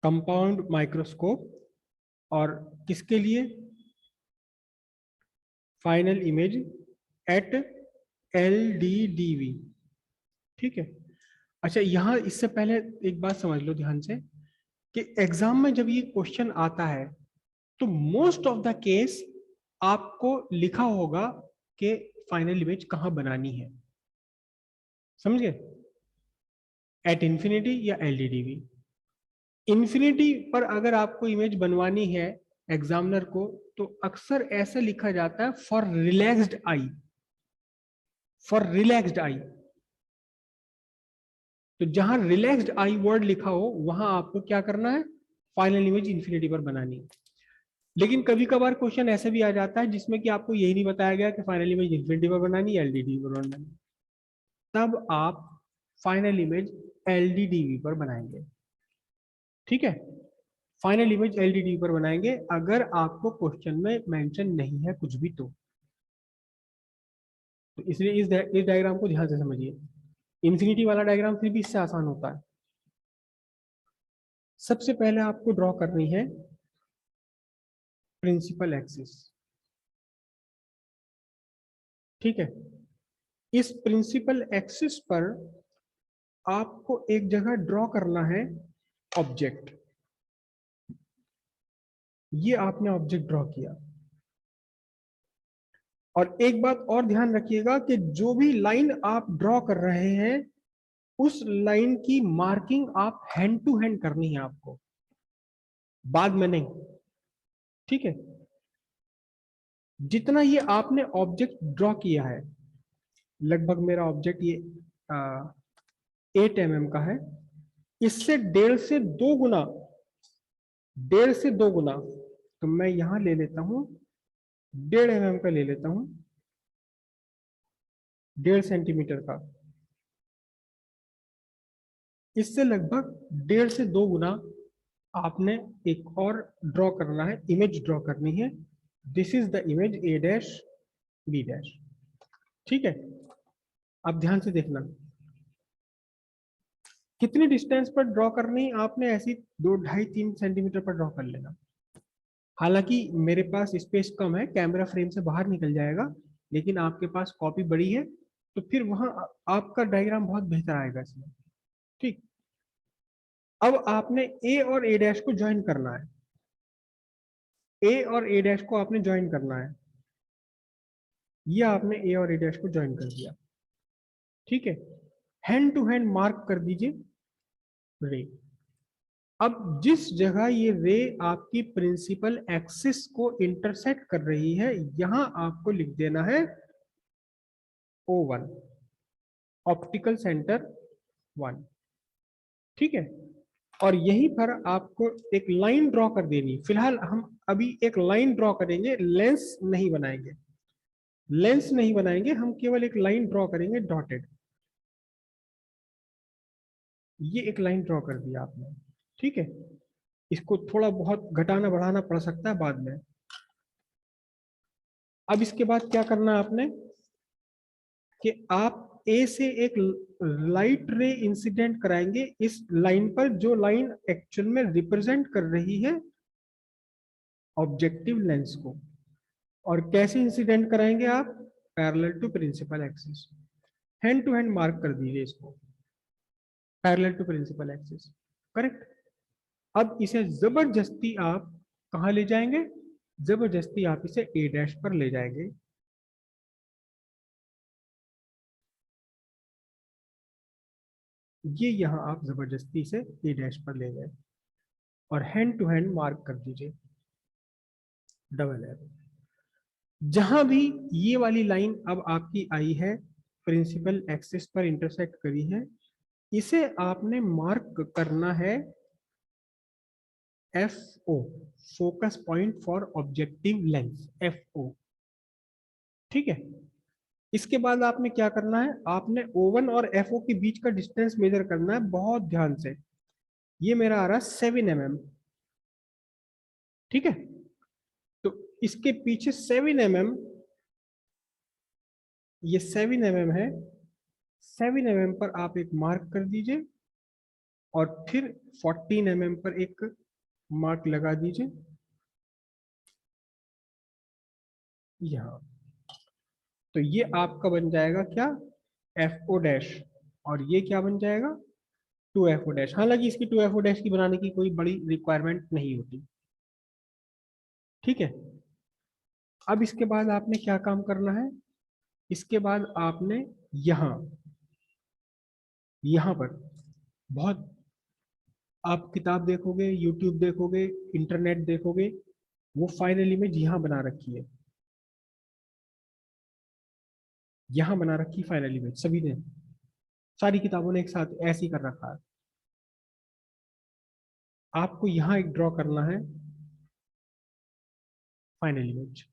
Compound microscope, और किसके लिए? Final image at LDDV। ठीक है। अच्छा, यहां इससे पहले एक बात समझ लो ध्यान से कि एग्जाम में जब ये क्वेश्चन आता है तो मोस्ट ऑफ द केस आपको लिखा होगा कि फाइनल इमेज कहां बनानी है। समझ गए? एट इंफिनिटी या LDDV। इंफिनिटी पर अगर आपको इमेज बनवानी है एग्जामिनर को, तो अक्सर ऐसे लिखा जाता है for relaxed eye, for relaxed eye. तो जहां रिलैक्स्ड आई वर्ड लिखा हो वहां आपको क्या करना है? फाइनल इमेज इंफिनिटी पर बनानी है। लेकिन कभी कभार क्वेश्चन ऐसे भी आ जाता है जिसमें कि आपको यही नहीं बताया गया कि फाइनल इमेज इंफिनिटी पर बनानी है LDDV पर बनानी है, तब आप फाइनल इमेज LDDV पर बनाएंगे। ठीक है, फाइनल इमेज LDDV पर बनाएंगे अगर आपको क्वेश्चन में मेंशन नहीं है कुछ भी तो इसलिए इस डायग्राम को ध्यान से समझिए। इंफिनिटी वाला डायग्राम फिर भी इससे आसान होता है। सबसे पहले आपको ड्रॉ करनी है प्रिंसिपल एक्सिस। ठीक है, इस प्रिंसिपल एक्सिस पर आपको एक जगह ड्रॉ करना है ऑब्जेक्ट। ये आपने ऑब्जेक्ट ड्रॉ किया, और एक बात और ध्यान रखिएगा कि जो भी लाइन आप ड्रॉ कर रहे हैं उस लाइन की मार्किंग आप हैंड टू हैंड करनी है आपको, बाद में नहीं। ठीक है, जितना ये आपने ऑब्जेक्ट ड्रॉ किया है, लगभग मेरा ऑब्जेक्ट ये 8 mm का है, इससे 1.5 से 2 गुना, 1.5 से 2 गुना, तो मैं यहां ले लेता हूं 1.5 mm का ले लेता हूं, 1.5 सेंटीमीटर का। इससे लगभग 1.5 से 2 गुना आपने एक और ड्रॉ करना है, इमेज ड्रॉ करनी है। This is the image A', B'। ठीक है, अब ध्यान से देखना कितनी डिस्टेंस पर ड्रॉ करनी आपने, ऐसी 2, 2.5, 3 सेंटीमीटर पर ड्रॉ कर लेना। हालांकि मेरे पास स्पेस कम है, कैमरा फ्रेम से बाहर निकल जाएगा, लेकिन आपके पास कॉपी बड़ी है तो फिर वहां आपका डायग्राम बहुत बेहतर आएगा इसमें। ठीक, अब आपने A और A' को ज्वाइन करना है। A और A' को आपने ज्वाइन करना है। ये आपने A और A' को ज्वाइन कर दिया। ठीक है, हैंड टू हैंड मार्क कर दीजिए रे। अब जिस जगह ये रे आपकी प्रिंसिपल एक्सिस को इंटरसेक्ट कर रही है, यहां आपको लिख देना है O1, ऑप्टिकल सेंटर 1। ठीक है, और यहीं पर आपको एक लाइन ड्रॉ कर देनी। फिलहाल हम अभी एक लाइन ड्रॉ करेंगे, लेंस नहीं बनाएंगे, लेंस नहीं बनाएंगे, हम केवल एक लाइन ड्रॉ करेंगे डॉटेड। ये एक लाइन ड्रॉ कर दिया आपने। ठीक है, इसको थोड़ा बहुत घटाना बढ़ाना पड़ सकता है बाद में। अब इसके बाद क्या करना है आपने कि आप ए से एक लाइट रे इंसिडेंट कराएंगे इस लाइन पर, जो लाइन एक्चुअल में रिप्रेजेंट कर रही है ऑब्जेक्टिव लेंस को। और कैसे इंसिडेंट कराएंगे आप? Parallel to principal axis. Hand to hand mark कर दीजिए इसको, parallel to principal axis. Correct. अब इसे जबरदस्ती आप कहां ले जाएंगे? जबरदस्ती आप इसे A' पर ले जाएंगे। ये यहां आप जबरदस्ती से A' पर ले गए और हैंड टू हैंड मार्क कर दीजिए डबल एरो। जहां भी ये वाली लाइन अब आपकी आई है, प्रिंसिपल एक्सिस पर इंटरसेक्ट करी है, इसे आपने मार्क करना है FO, focus point for objective lens, FO। ठीक है, इसके बाद आपने क्या करना है? आपने O1 और FO के बीच का डिस्टेंस मेजर करना है बहुत ध्यान से। ये मेरा आ रहा है 7 mm। ठीक है, तो इसके पीछे 7 mm, ये 7 mm है। 7 mm पर आप एक मार्क कर दीजिए और फिर 14 mm पर एक मार्क लगा दीजिए यहाँ। तो ये आपका बन जाएगा क्या, एफ ओ डैश, और ये क्या बन जाएगा, 2FO डैश। हालांकि इसकी 2FO डैश की बनाने की कोई बड़ी रिक्वायरमेंट नहीं होती। ठीक है, अब इसके बाद आपने क्या काम करना है, इसके बाद आपने यहाँ यहाँ पर बहुत, आप किताब देखोगे, यूट्यूब देखोगे, इंटरनेट देखोगे, वो फाइनल इमेज यहाँ बना रखी है, यहाँ बना रखी फाइनल इमेज सभी ने, सारी किताबों ने एक साथ ऐसे ही कर रखा है। आपको यहाँ एक ड्रॉ करना है फाइनल इमेज,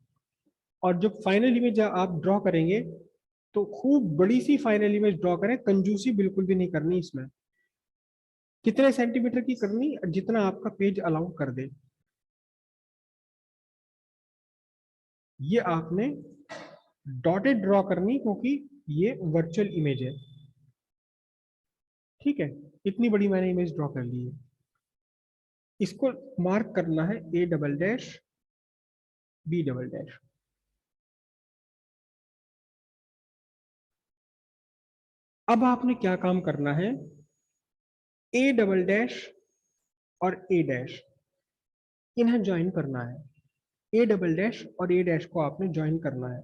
और जब फाइनल इमेज आप ड्रॉ करेंगे तो खूब बड़ी सी फाइनल इमेज ड्रॉ करें, कंजूसी बिल्कुल भी नहीं करनी इसमें। कितने सेंटीमीटर की करनी, जितना आपका पेज अलाउ कर दे। ये आपने डॉटेड ड्रॉ करनी, क्योंकि ये वर्चुअल इमेज है। ठीक है, इतनी बड़ी मैंने इमेज ड्रॉ कर ली है। इसको मार्क करना है A double dash B double dash. अब आपने क्या काम करना है, A डबल डैश और A डैश इन्हें ज्वाइन करना है। A डबल डैश और A डैश को आपने ज्वाइन करना है।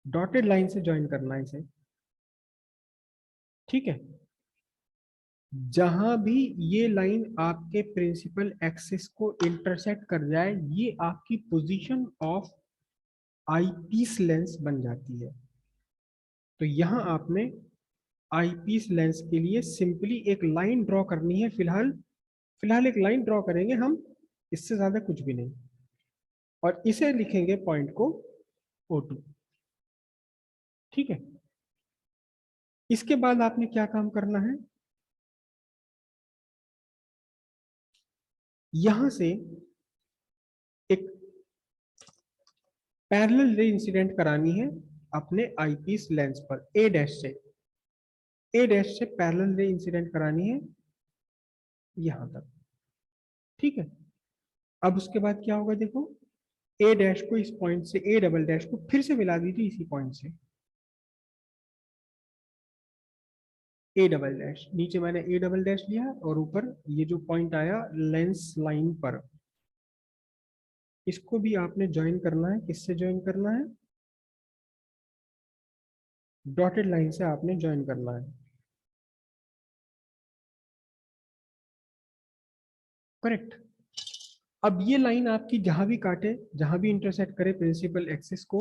डॉटेड लाइन से ज्वाइन करना है इसे। ठीक है, जहां भी ये लाइन आपके प्रिंसिपल एक्सिस को इंटरसेक्ट कर जाए, ये आपकी पोजीशन ऑफ आईपीस लेंस बन जाती है। तो यहां आपने आईपीस लेंस के लिए सिंपली एक लाइन ड्रॉ करनी है। फिलहाल फिलहाल एक लाइन ड्रॉ करेंगे हम, इससे ज्यादा कुछ भी नहीं, और इसे लिखेंगे पॉइंट को O2। ठीक है, इसके बाद आपने क्या काम करना है, यहां से एक पैरेलल रे इंसिडेंट करानी है अपने आईपीस लेंस पर। ए डैश से पैरेलल रे इंसिडेंट करानी है यहां तक। ठीक है, अब उसके बाद क्या होगा देखो, ए डैश को इस पॉइंट से, ए डबल डैश को फिर से मिला दीजिए इसी पॉइंट से। ए डबल डैश, नीचे मैंने ए डबल डैश लिया और ऊपर ये जो पॉइंट आया लेंस लाइन पर, इसको भी आपने ज्वाइन करना है। किससे ज्वाइन करना है, डॉटेड लाइन से आपने ज्वाइन करना है। करेक्ट। अब ये लाइन आपकी जहां भी काटे, जहां भी इंटरसेक्ट करे प्रिंसिपल एक्सिस को,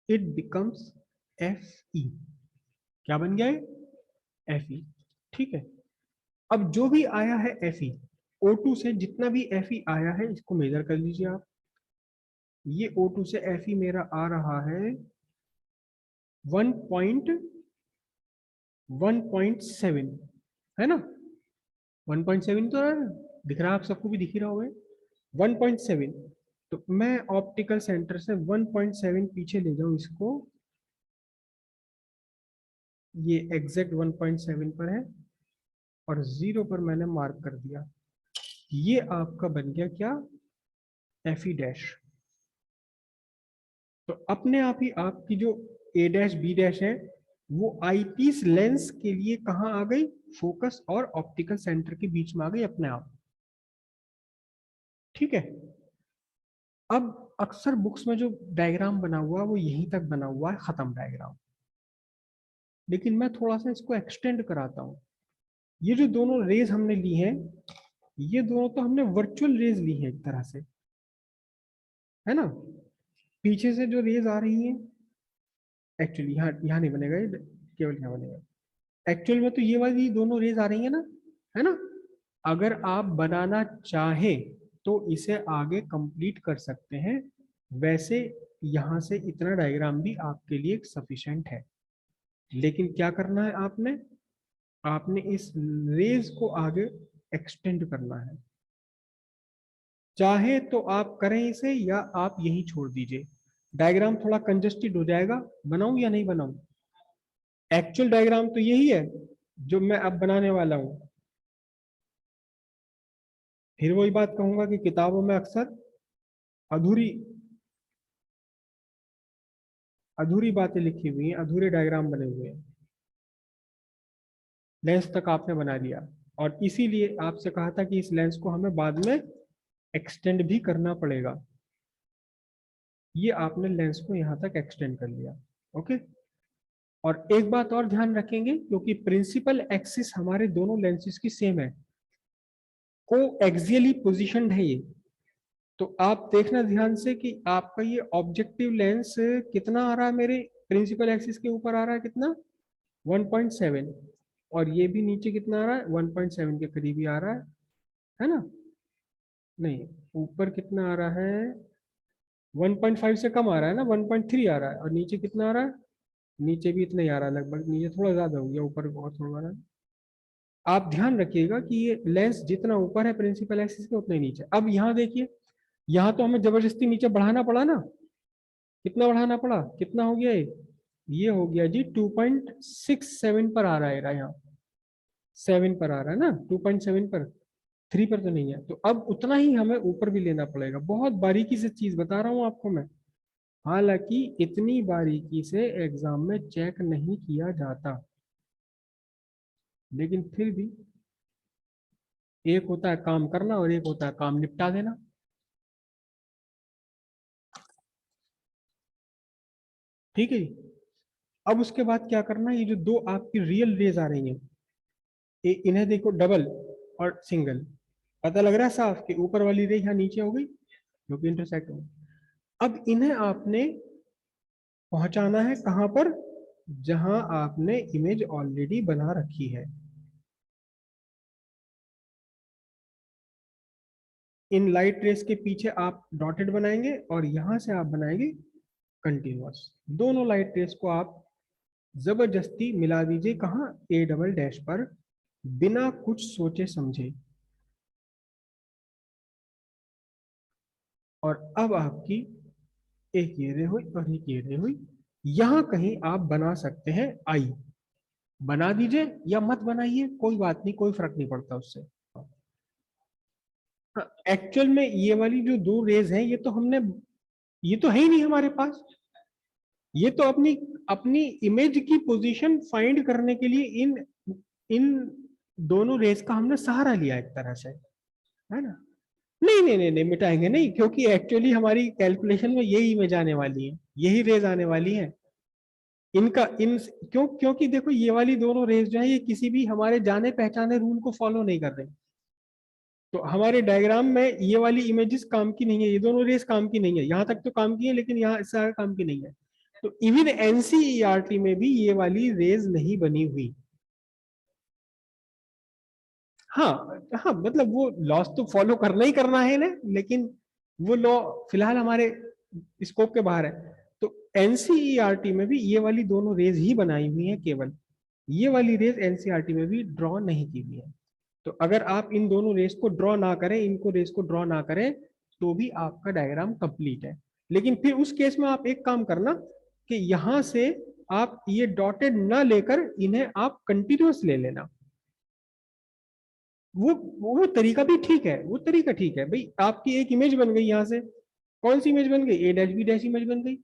इट बिकम्स एफ ई। क्या बन गया है, एफ ई। ठीक है, अब जो भी आया है एफ ई, O2 से जितना भी एफ ई आया है इसको मेजर कर लीजिए आप। ये O2 से एफ ई मेरा आ रहा है 1.7, है ना। 1.7 तो दिख रहा है, आप सबको भी दिख ही रहा होगा। 1.7, तो मैं ऑप्टिकल सेंटर से 1.7 पीछे ले जाऊं इसको, ये एग्जैक्ट 1.7 पर है, और 0 पर मैंने मार्क कर दिया। ये आपका बन गया क्या, एफ ई डैश। तो अपने आप ही आपकी जो ए डैश बी डैश है, वो आईपीस लेंस के लिए कहाँ आ गई, फोकस और ऑप्टिकल सेंटर के बीच में आ गई अपने आप। ठीक है, अब अक्सर बुक्स में जो डायग्राम बना हुआ है वो यहीं तक बना हुआ है, खत्म डायग्राम। लेकिन मैं थोड़ा सा इसको एक्सटेंड कराता हूँ। ये जो दोनों रेज हमने ली हैं, ये दोनों तो हमने वर्चुअल रेज ली है एक तरह से, है ना। पीछे से जो रेज आ रही हैं, एक्चुअली यहाँ यहाँ नहीं बनेगा, ये केवल यहाँ बनेगा। एक्चुअल में तो ये वाली दोनों रेज आ रही है ना, है ना। अगर आप बनाना चाहें तो इसे आगे कंप्लीट कर सकते हैं। वैसे यहाँ से इतना डायग्राम भी आपके लिए सफिशिएंट है। लेकिन क्या करना है आपने, आपने इस रेज को आगे एक्सटेंड करना है। चाहे तो आप करें इसे, या आप यही छोड़ दीजिए। डायग्राम थोड़ा कंजस्टेड हो जाएगा, बनाऊं या नहीं बनाऊं? एक्चुअल डायग्राम तो यही है जो मैं अब बनाने वाला हूं। फिर वही बात कहूंगा कि किताबों में अक्सर अधूरी अधूरी बातें लिखी हुई हैं, अधूरे डायग्राम बने हुए हैं। लेंस तक आपने बना लिया, और इसीलिए आपसे कहा था कि इस लेंस को हमें बाद में एक्सटेंड भी करना पड़ेगा। ये आपने लेंस को यहां तक एक्सटेंड कर लिया। ओके। और एक बात और ध्यान रखेंगे, क्योंकि प्रिंसिपल एक्सिस हमारे दोनों लेंसेज की सेम है, को एक्सियली पोजिशनड है ये। तो आप देखना ध्यान से कि आपका ये ऑब्जेक्टिव लेंस कितना आ रहा है, मेरे प्रिंसिपल एक्सिस के ऊपर आ रहा है कितना, 1.7, और ये भी नीचे कितना आ रहा है, 1.7 के करीब ही आ रहा है ना? नहीं, ऊपर कितना आ रहा है, 1.5 से कम आ रहा है ना, 1.3 आ रहा है, और नीचे कितना आ रहा है, नीचे भी इतना ही आ रहा है लगभग, नीचे थोड़ा ज्यादा हो गया, ऊपर बहुत थोड़ा रहा है। आप ध्यान रखिएगा कि ये लेंस जितना ऊपर है प्रिंसिपल एक्सिस के, उतना ही नीचे। अब यहाँ देखिए, यहाँ तो हमें जबरदस्ती नीचे बढ़ाना पड़ा ना, कितना बढ़ाना पड़ा, कितना हो गया ये हो गया जी 2.67 पर आ रहा है यहाँ, 7 पर आ रहा है ना, 2.7 पर, 3 पर तो नहीं है। तो अब उतना ही हमें ऊपर भी लेना पड़ेगा। बहुत बारीकी से चीज बता रहा हूँ आपको मैं, हालांकि इतनी बारीकी से एग्जाम में चेक नहीं किया जाता, लेकिन फिर भी एक होता है काम करना और एक होता है काम निपटा देना। ठीक है जी। अब उसके बाद क्या करना है, ये जो दो आपकी रियल रेज आ रही हैं, इन्हें देखो, डबल और सिंगल, पता लग रहा है साफ कि ऊपर वाली रे यहाँ नीचे हो गई, जो कि इंटरसेक्ट हो। अब इन्हें आपने पहुंचाना है कहां पर, जहां आपने इमेज ऑलरेडी बना रखी है। इन लाइट रेस के पीछे आप डॉटेड बनाएंगे, और यहां से आप बनाएंगे कंटिन्यूअस। दोनों लाइट रेस को आप जबरदस्ती मिला दीजिए, कहां, ए डबल डैश पर, बिना कुछ सोचे समझे। और अब आपकी एक ये रे हुई और एक ये रे हुई। यहां कहीं आप बना सकते हैं आई, बना दीजिए या मत बनाइए, कोई बात नहीं, कोई फर्क नहीं पड़ता उससे। एक्चुअल में ये वाली जो दो रेज हैं, ये तो हमने, ये तो है ही नहीं हमारे पास। ये तो अपनी अपनी इमेज की पोजीशन फाइंड करने के लिए इन इन दोनों रेस का हमने सहारा लिया एक तरह से, है ना? नहीं नहीं नहीं नहीं, मिटाएंगे नहीं, क्योंकि एक्चुअली हमारी कैलकुलेशन में यही इमेज आने वाली है, यही रेज आने वाली है। इनका इन क्योंकि देखो, ये वाली दोनों रेस जो है, ये किसी भी हमारे जाने पहचाने रूल को फॉलो नहीं कर रहे। तो हमारे डायग्राम में ये वाली इमेजेस काम की नहीं है, ये दोनों रेस काम की नहीं है, यहाँ तक तो काम की है, लेकिन यहाँ इससे आगे काम की नहीं है। तो इवन एनसीईआरटी में भी ये वाली रेज नहीं बनी हुई। हाँ, हाँ, मतलब वो लॉस तो फॉलो करना ही करना है ना, लेकिन वो लॉ फिलहाल हमारे स्कोप के बाहर है। तो एनसीईआरटी में भी ये वाली दोनों रेज ही बनाई हुई है केवल, ये वाली रेज एनसीईआरटी में भी ड्रॉ नहीं की हुई है। तो अगर आप इन दोनों रेस को ड्रॉ ना करें, इनको रेस को ड्रॉ ना करें, तो भी आपका डायग्राम कंप्लीट है। लेकिन फिर उस केस में आप एक काम करना कि यहां से आप ये डॉटेड ना लेकर इन्हें आप कंटिन्यूअस ले लेना। वो तरीका भी ठीक है, वो तरीका ठीक है भाई। आपकी एक इमेज बन गई यहां से, कौन सी इमेज बन गई, ए डैश बी डैश इमेज बन गई।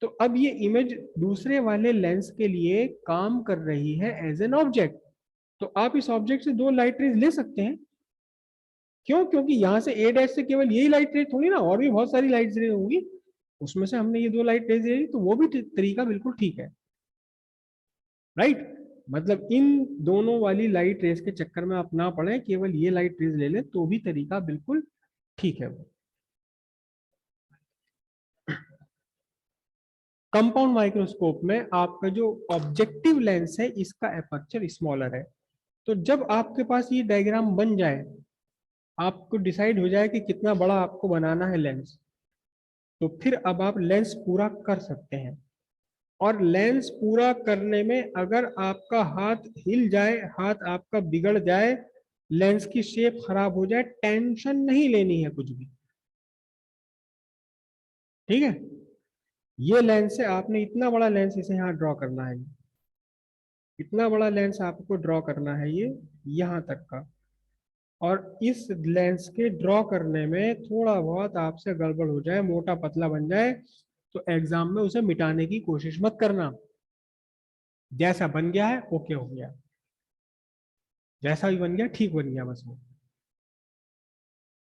तो अब ये इमेज दूसरे वाले लेंस के लिए काम कर रही है एज एन ऑब्जेक्ट। तो आप इस ऑब्जेक्ट से दो लाइट रेज ले सकते हैं। क्यों? क्योंकि यहाँ से ए डैश से केवल यही लाइट रेज थोड़ी ना, और भी बहुत सारी लाइट रेज होंगी, उसमें से हमने ये दो लाइट रेज ले ली, तो वो भी तरीका बिल्कुल ठीक है। राइट? मतलब इन दोनों वाली लाइट रेज के चक्कर में आप ना पड़े, केवल ये लाइट रेज ले लें, तो भी तरीका बिल्कुल ठीक है वो। कंपाउंड माइक्रोस्कोप में आपका जो ऑब्जेक्टिव लेंस है, इसका एपर्चर स्मॉलर है। तो जब आपके पास ये डायग्राम बन जाए, आपको डिसाइड हो जाए कि कितना बड़ा आपको बनाना है लेंस, तो फिर अब आप लेंस पूरा कर सकते हैं। और लेंस पूरा करने में अगर आपका हाथ हिल जाए, हाथ आपका बिगड़ जाए, लेंस की शेप खराब हो जाए, टेंशन नहीं लेनी है कुछ भी। ठीक है? ये लेंस से आपने इतना बड़ा लेंस इसे यहाँ ड्रॉ करना है, इतना बड़ा लेंस आपको ड्रॉ करना है ये यहाँ तक का। और इस लेंस के ड्रॉ करने में थोड़ा बहुत आपसे गड़बड़ हो जाए, मोटा पतला बन जाए, तो एग्जाम में उसे मिटाने की कोशिश मत करना। जैसा बन गया है ओके हो गया, जैसा भी बन गया ठीक बन गया, बस वो।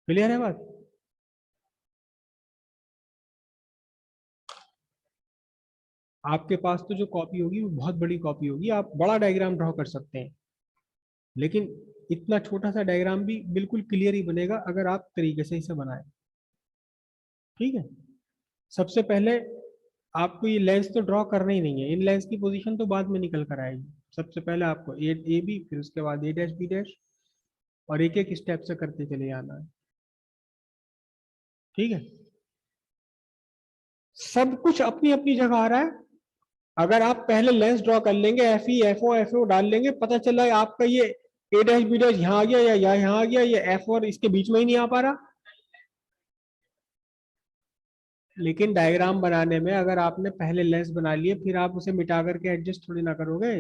क्लियर है बात? आपके पास तो जो कॉपी होगी वो बहुत बड़ी कॉपी होगी, आप बड़ा डायग्राम ड्रॉ कर सकते हैं, लेकिन इतना छोटा सा डायग्राम भी बिल्कुल क्लियर ही बनेगा अगर आप तरीके से इसे बनाएं। ठीक है। सबसे पहले आपको ये लेंस तो ड्रॉ करना ही नहीं है, इन लेंस की पोजीशन तो बाद में निकल कर आएगी। सबसे पहले आपको ए बी, फिर उसके बाद ए डैश बी डैश, और एक एक स्टेप से करते चले जाना है। ठीक है। सब कुछ अपनी अपनी जगह आ रहा है। अगर आप पहले लेंस ड्रॉ कर लेंगे, एफ ओ डाल लेंगे, पता चला आपका ये ए डैश बी डैश यहाँ आ गया या यहाँ आ गया, ये एफ और इसके बीच में ही नहीं आ पा रहा। लेकिन डायग्राम बनाने में अगर आपने पहले लेंस बना लिए फिर आप उसे मिटा करके एडजस्ट थोड़ी ना करोगे।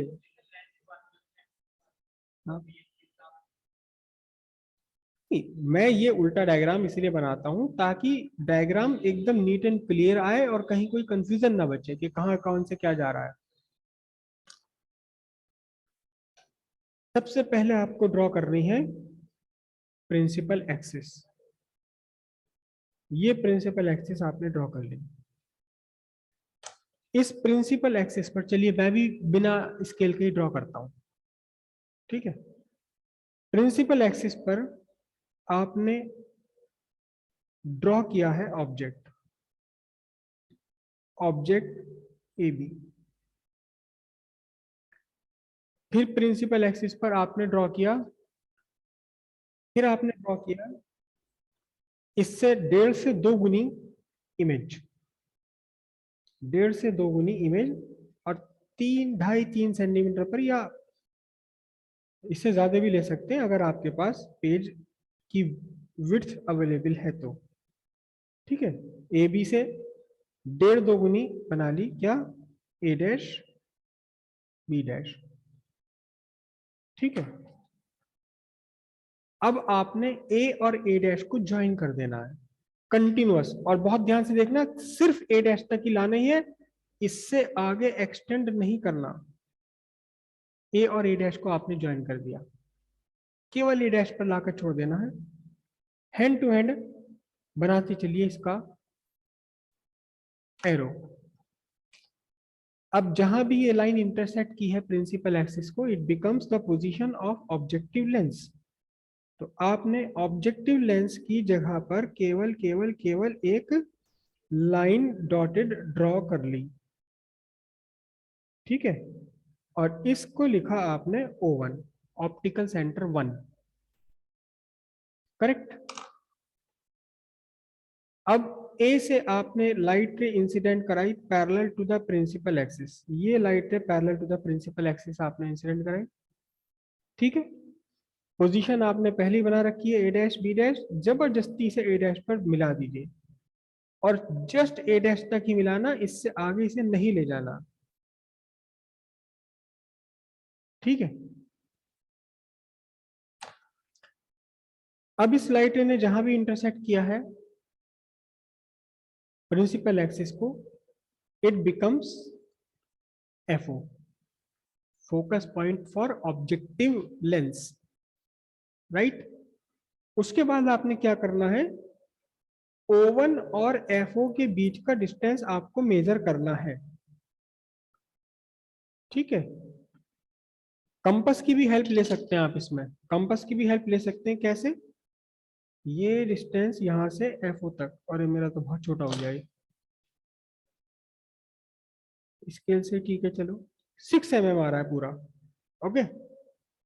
हाँ। मैं ये उल्टा डायग्राम इसलिए बनाता हूं ताकि डायग्राम एकदम नीट एंड क्लियर आए और कहीं कोई कंफ्यूजन ना बचे कि कहाँ कौन से क्या जा रहा है। सबसे पहले आपको ड्रॉ करनी है प्रिंसिपल एक्सिस। ये प्रिंसिपल एक्सिस आपने ड्रॉ कर ली। इस प्रिंसिपल एक्सिस पर चलिए मैं भी बिना स्केल के ही ड्रॉ करता हूं। ठीक है। प्रिंसिपल एक्सिस पर आपने ड्रॉ किया है ऑब्जेक्ट, ऑब्जेक्ट ए बी। फिर प्रिंसिपल एक्सिस पर आपने ड्रॉ किया, फिर आपने ड्रॉ किया इससे 1.5 से 2 गुनी इमेज, 1.5 से 2 गुनी इमेज। और 3 2.5 3 सेंटीमीटर पर, या इससे ज्यादा भी ले सकते हैं अगर आपके पास पेज की विड्थ अवेलेबल है तो। ठीक है। ए बी से 1.5 2 गुनी बना ली क्या, ए डैश बी डैश। ठीक है। अब आपने ए और ए डैश को ज्वाइन कर देना है कंटिन्यूअस, और बहुत ध्यान से देखना, सिर्फ ए डैश तक ही लाना ही है, इससे आगे एक्सटेंड नहीं करना। ए और ए डैश को आपने ज्वाइन कर दिया, केवल ए डैश पर लाकर छोड़ देना है। हैंड टू हैंड बनाते चलिए इसका एरो। अब जहां भी ये लाइन इंटरसेक्ट की है प्रिंसिपल एक्सिस को, it becomes the position of objective lens. तो आपने ऑब्जेक्टिव लेंस की जगह पर केवल केवल केवल एक लाइन डॉटेड ड्रॉ कर ली। ठीक है। और इसको लिखा आपने O1, ऑप्टिकल सेंटर 1। करेक्ट। अब ए से आपने लाइट रे इंसिडेंट कराई parallel to the principal axis, ये light ray parallel to the principal axis आपने इंसिडेंट कराई। ठीक है। पोजीशन आपने पहली बना रखी है ए डैश बी डैश, जबरदस्ती से ए डैश पर मिला दीजिए, और जस्ट ए डैश तक ही मिलाना, इससे आगे इसे नहीं ले जाना। ठीक है। अब इस लाइट रे ने जहां भी इंटरसेक्ट किया है प्रिंसिपल एक्सिस को, it becomes FO, focus point for objective lens. Right. उसके बाद आपने क्या करना है, O1 और FO के बीच का डिस्टेंस आपको मेजर करना है। ठीक है। कंपास की भी हेल्प ले सकते हैं आप इसमें, कंपास की भी हेल्प ले सकते हैं। कैसे? ये डिस्टेंस यहां से FO तक, और ये मेरा तो बहुत छोटा हो गया है स्केल से। ठीक है चलो, 6 mm आ रहा है पूरा। ओके।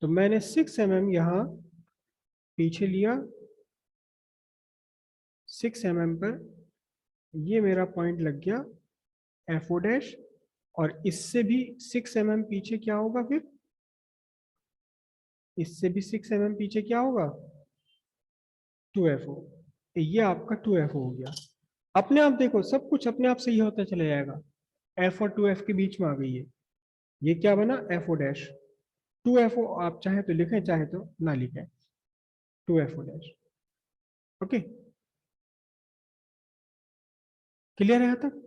तो मैंने 6 mm यहाँ पीछे लिया, 6 mm पर ये मेरा पॉइंट लग गया FO डैश। और इससे भी 6 mm पीछे क्या होगा फिर, इससे भी 6 mm पीछे क्या होगा, 2FO। ये आपका 2FO हो गया। अपने आप देखो, सब कुछ अपने आप सही होता चला जाएगा। एफ और 2F के बीच में आ गई है, ये क्या बना, एफ ओ डैश। 2FO आप चाहे तो लिखें, चाहे तो ना लिखें, 2FO डैश। ओके, क्लियर है यहाँ तक?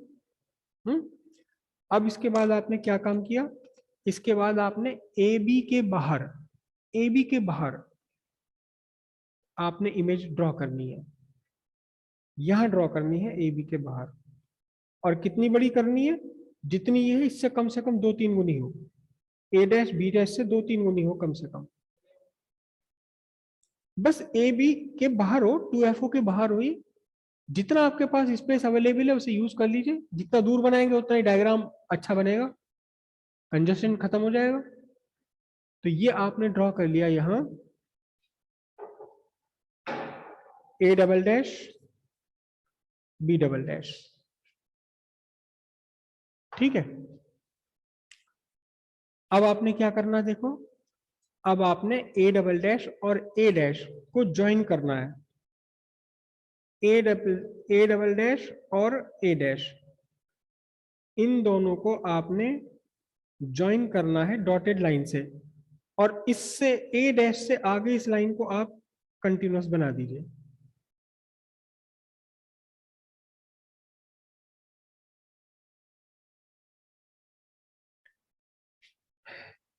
अब इसके बाद आपने क्या काम किया, इसके बाद आपने ए बी के बाहर, ए बी के बाहर आपने इमेज ड्रॉ करनी है, यहां ड्रॉ करनी है ए बी के बाहर। और कितनी बड़ी करनी है, जितनी ये है इससे कम से कम 2-3 गुनी हो, ए डैश बी डैश से 2-3 गुनी हो कम से कम। बस ए बी के बाहर हो, 2FO के बाहर हो। ये जितना आपके पास स्पेस अवेलेबल है उसे यूज कर लीजिए, जितना दूर बनाएंगे उतना ही डायग्राम अच्छा बनेगा, कंजस्शन खत्म हो जाएगा। तो ये आपने ड्रॉ कर लिया यहां, A double dash B double dash, ठीक है। अब आपने क्या करना देखो, अब आपने ए डबल डैश और ए डैश को ज्वाइन करना है, ए डबल डैश और ए डैश, इन दोनों को आपने ज्वाइन करना है डॉटेड लाइन से। और इससे ए डैश से आगे इस लाइन को आप कंटिन्यूअस बना दीजिए।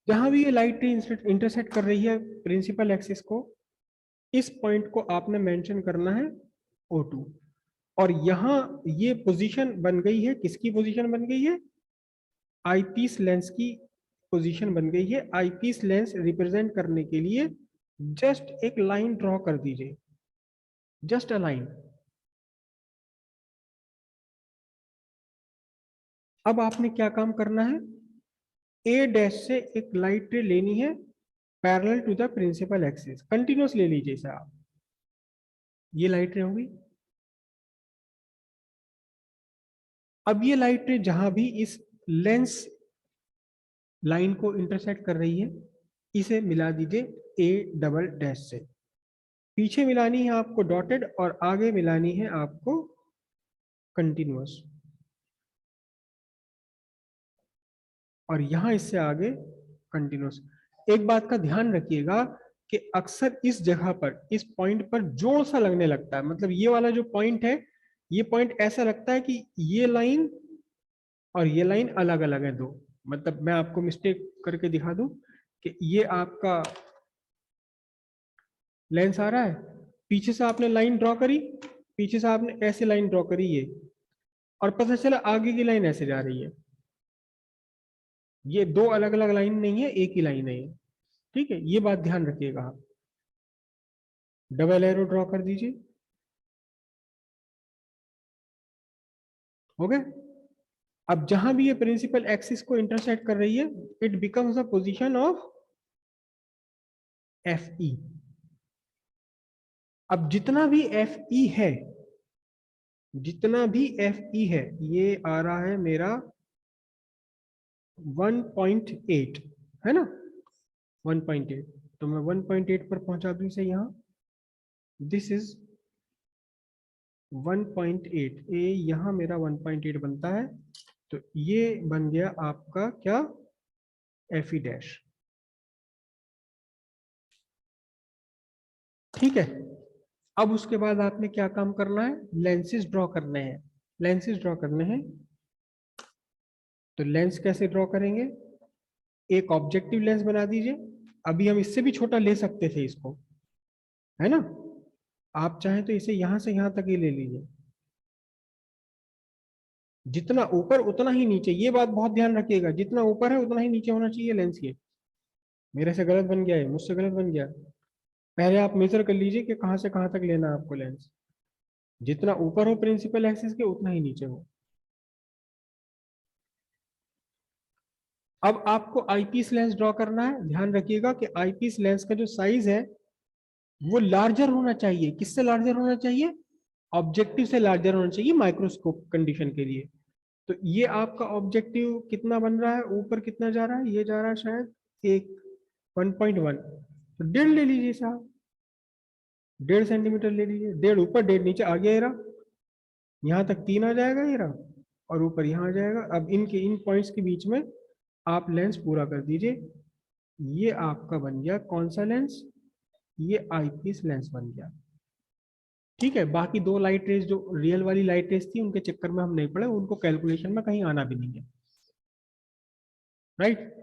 जहां भी ये लाइट इंटरसेक्ट कर रही है प्रिंसिपल एक्सिस को, इस पॉइंट को आपने मेंशन करना है O2। और यहां ये पोजीशन बन गई है, किसकी पोजीशन बन गई है, आईपीस लेंस की पोजीशन बन गई है। आईपीस लेंस रिप्रेजेंट करने के लिए जस्ट एक लाइन ड्रॉ कर दीजिए, जस्ट अ लाइन। अब आपने क्या काम करना है, ए डैश से एक लाइट रे लेनी है parallel to the principal axis, continuous ले लीजिए इसे आप, ये लाइट रे होगी। अब ये लाइट रे जहां भी इस लेंस लाइन को इंटरसेक्ट कर रही है, इसे मिला दीजिए ए डबल डैश से। पीछे मिलानी है आपको डॉटेड, और आगे मिलानी है आपको कंटिन्यूअस, और यहां इससे आगे कंटिन्यूअस। एक बात का ध्यान रखिएगा कि अक्सर इस जगह पर, इस पॉइंट पर जोड़ सा लगने लगता है, मतलब ये वाला जो पॉइंट है, ये पॉइंट ऐसा लगता है कि ये लाइन और ये लाइन अलग अलग है दो। मतलब मैं आपको मिस्टेक करके दिखा दूं कि ये आपका लेंस आ रहा है, पीछे से आपने लाइन ड्रॉ करी, पीछे से आपने ऐसे लाइन ड्रॉ करी ये, और पता चला आगे की लाइन ऐसे जा रही है। ये दो अलग अलग लाइन नहीं है, एक ही लाइन है ये, ठीक है। ये बात ध्यान रखिएगा आप। डबल एरो ड्रॉ कर दीजिए, हो गया। अब जहां भी ये प्रिंसिपल एक्सिस को इंटरसेक्ट कर रही है, it becomes the position of F E. अब जितना भी एफ ई है, जितना भी एफ ई है, ये आ रहा है मेरा 1.8, है ना, 1.8। तो मैं 1.8 पर पहुंचा दूं इसे यहाँ, दिस इज 1.8, ए यहाँ मेरा 1.8 बनता है। तो ये बन गया आपका क्या, एफ ई डैश, ठीक है। अब उसके बाद आपने क्या काम करना है, लेंसेज ड्रॉ करने हैं, लेंसेज ड्रॉ करने हैं। तो लेंस कैसे ड्रॉ करेंगे, एक ऑब्जेक्टिव लेंस बना दीजिए। अभी हम इससे भी छोटा ले सकते थे इसको, है ना, आप चाहें तो इसे यहां से यहां तक ही ले लीजिए, जितना ऊपर उतना ही नीचे, ये बात बहुत ध्यान रखिएगा, जितना ऊपर है उतना ही नीचे होना चाहिए लेंस ये। मेरे से गलत बन गया है, मुझसे गलत बन गया। पहले आप मेजर कर लीजिए कि कहां से कहां तक लेना है आपको लेंस, जितना ऊपर हो प्रिंसिपल एक्सिस के उतना ही नीचे हो। अब आपको आईपीस लेंस ड्रॉ करना है। ध्यान रखिएगा कि आईपीस लेंस का जो साइज है वो लार्जर होना चाहिए। किससे लार्जर होना चाहिए, ऑब्जेक्टिव से लार्जर होना चाहिए माइक्रोस्कोप कंडीशन के लिए। तो ये आपका ऑब्जेक्टिव कितना बन रहा है, ऊपर कितना जा रहा है, ये जा रहा है शायद एक 1.1, तो 1.5 ले लीजिए साहब, 1.5 सेंटीमीटर ले लीजिए, 1.5 ऊपर 1.5 नीचे, आ गया ये रहा। यहाँ तक 3 आ जाएगा ये रहा, और ऊपर यहाँ आ जाएगा। अब इनके इन पॉइंट्स के बीच में आप लेंस पूरा कर दीजिए। ये आपका बन गया कौन सा लेंस, ये आईपीस लेंस बन गया। ठीक है, बाकी दो लाइट रेज जो रियल वाली लाइट रेज थी उनके चक्कर में हम नहीं पड़े, उनको कैलकुलेशन में कहीं आना भी नहीं है। राइट।